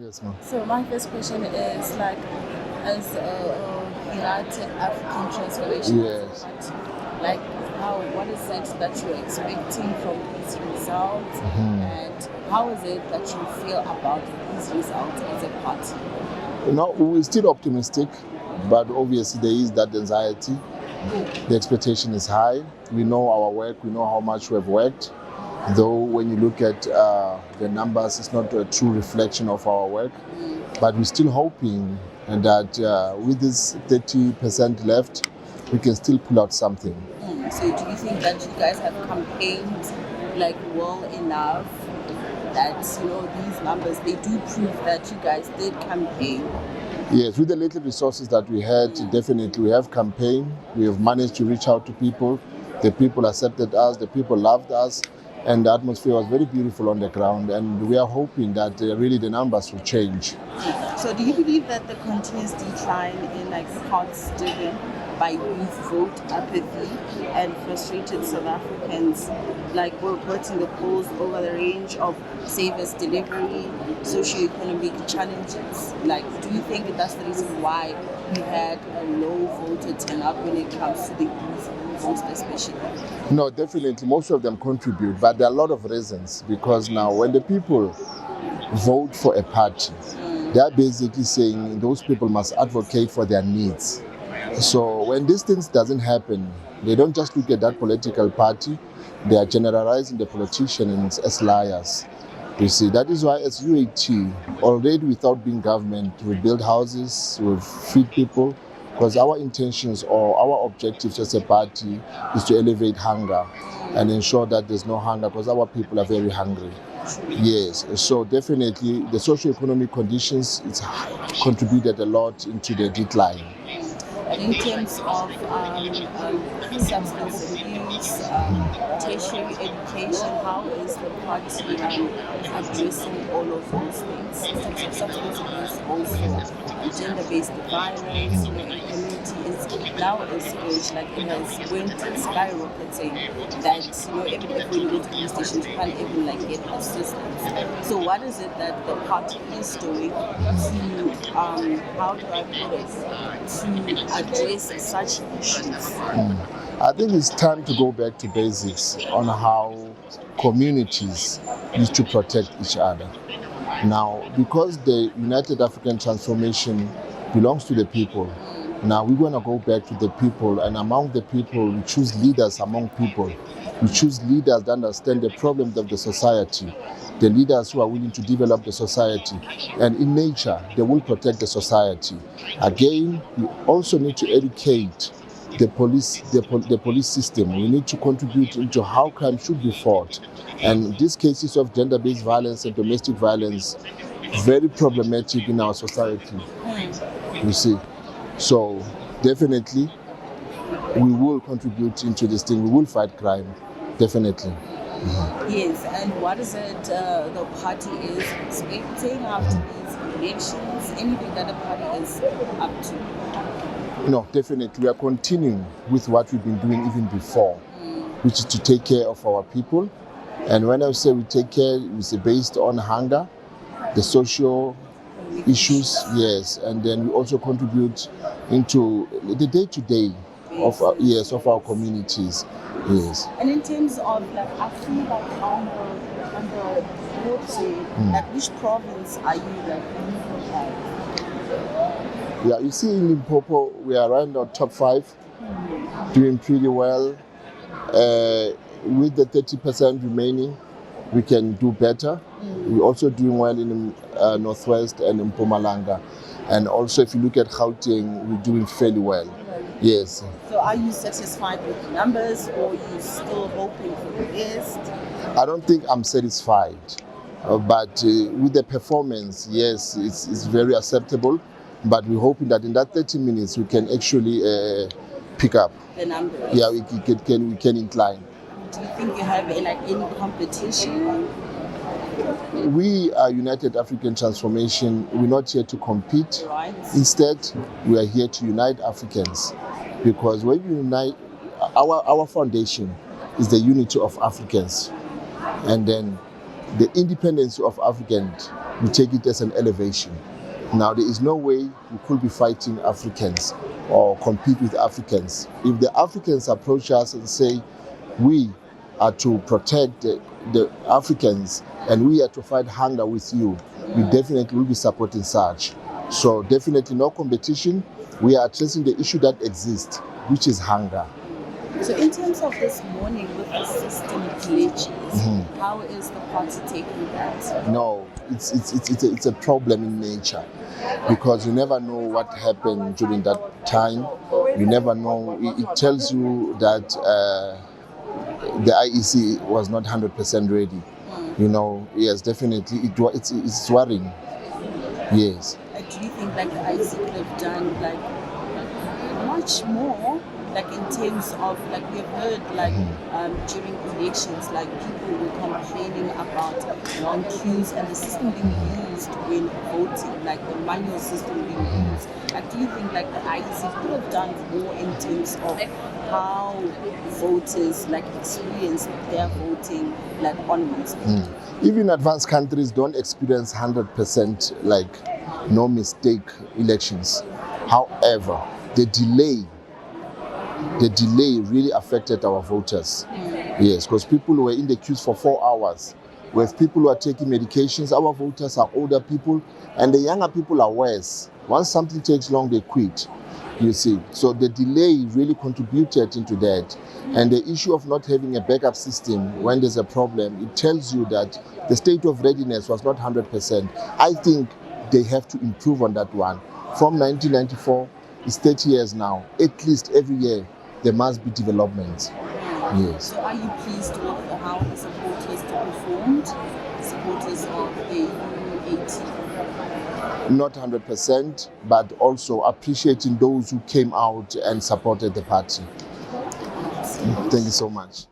Yes, ma'am. So my first question is like, as a United African Transformation Yes. like, what is it that you're expecting from these results, and how is it that you feel about these results as a party? We're still optimistic, but obviously there is that anxiety. The expectation is high. We know our work. We know how much we have worked. Though when you look at the numbers, it's not a true reflection of our work. But we're still hoping that with this 30% left, we can still pull out something. So do you think that you guys have campaigned like well enough that these numbers, they do prove that you guys did campaign? Yes, with the little resources that we had, definitely we have campaigned. We have managed to reach out to people. The people accepted us, the people loved us, and the atmosphere was very beautiful on the ground. And we are hoping that really the numbers will change. So do you believe that the continuous decline in like hearts driven by youth vote apathy and frustrated South Africans, like we're reporting the polls over the range of service delivery, socioeconomic challenges? Like, do you think that's the reason why we had a low voter turnout when it comes to the youth vote especially? No, definitely most of them contribute, but there are a lot of reasons, because now when the people vote for a party, they are basically saying those people must advocate for their needs. So when these things doesn't happen, they don't just look at that political party, they are generalizing the politicians as liars. You see, that is why as UAT, already without being government, we build houses, we feed people, because our intentions or our objectives as a party is to elevate hunger and ensure that there's no hunger, because our people are very hungry. Yes, so definitely the socio-economic conditions, it's contributed a lot into the decline. In terms of substance abuse, tertiary education, how is the party addressing all of those things? Substance abuse, also gender-based violence, in community is now a scourge, like it has went skyrocketing, that even if we go to police stations, you can't even like get assistance. So what is it that the party is doing to, how do I put it, to address such issues? I think it's time to go back to basics on how communities used to protect each other. Now, because the United African Transformation belongs to the people, now we're going to go back to the people, and among the people, we choose leaders among people. We choose leaders that understand the problems of the society, the leaders who are willing to develop the society, and in nature, they will protect the society. Again, we also need to educate the police system. We need to contribute into how crime should be fought. And these cases of gender-based violence and domestic violence, very problematic in our society, you see. So definitely, we will contribute into this thing. We will fight crime, definitely. Yes, and what is it the party is expecting after these elections? Anything that the party is up to? No, definitely. We are continuing with what we've been doing even before, which is to take care of our people. And when I say we take care, it's based on hunger, the social issues, yes, and then we also contribute into the day-to-day of our communities, yes. And in terms of like, I feel like on the voting, like which province are you like looking at? Yeah, you see in Limpopo we are around our top 5, doing pretty well. With the 30% remaining, we can do better. We're also doing well in Northwest and in Mpumalanga. And also if you look at Gauteng, we're doing fairly well. Yes. So are you satisfied with the numbers, or are you still hoping for the best? I don't think I'm satisfied. But with the performance, yes, it's very acceptable. But we're hoping that in that 30 minutes we can actually pick up the numbers. Yeah, we can incline. Do you think you have any competition? We are United African Transformation. We're not here to compete. Right. Instead, we are here to unite Africans, because when you unite, our foundation is the unity of Africans, and then the independence of Africans we take it as an elevation. Now, there is no way we could be fighting Africans or compete with Africans. If the Africans approach us and say, we are to protect the Africans and we are to fight hunger with you, we definitely will be supporting such. So definitely no competition. We are addressing the issue that exists, which is hunger. So in terms of this morning with the system glitches, how is the party taking that? No, it's a problem in nature, because you never know what happened during that time. You never know. It tells you that the IEC was not 100% ready. You know, yes, definitely, it's worrying. Yes. Do you think like the IEC could have done like much more? Like in terms of, like we have heard, like during elections, like people were complaining about long queues and the system being used when voting, like the manual system being used. Like, do you think like the IEC could have done more in terms of how voters like experience their voting, like onwards? Even advanced countries don't experience 100% like no mistake elections. However, the delay really affected our voters. Yes, because people were in the queues for 4 hours. With people who are taking medications, our voters are older people, and the younger people are worse. Once something takes long, they quit, you see. So the delay really contributed into that. And the issue of not having a backup system when there's a problem, it tells you that the state of readiness was not 100%. I think they have to improve on that one. From 1994, it's 30 years now. At least every year, there must be developments. Yes. So are you pleased with how the supporters performed? Supporters of the U18? Not 100%, but also appreciating those who came out and supported the party. Thank you so much.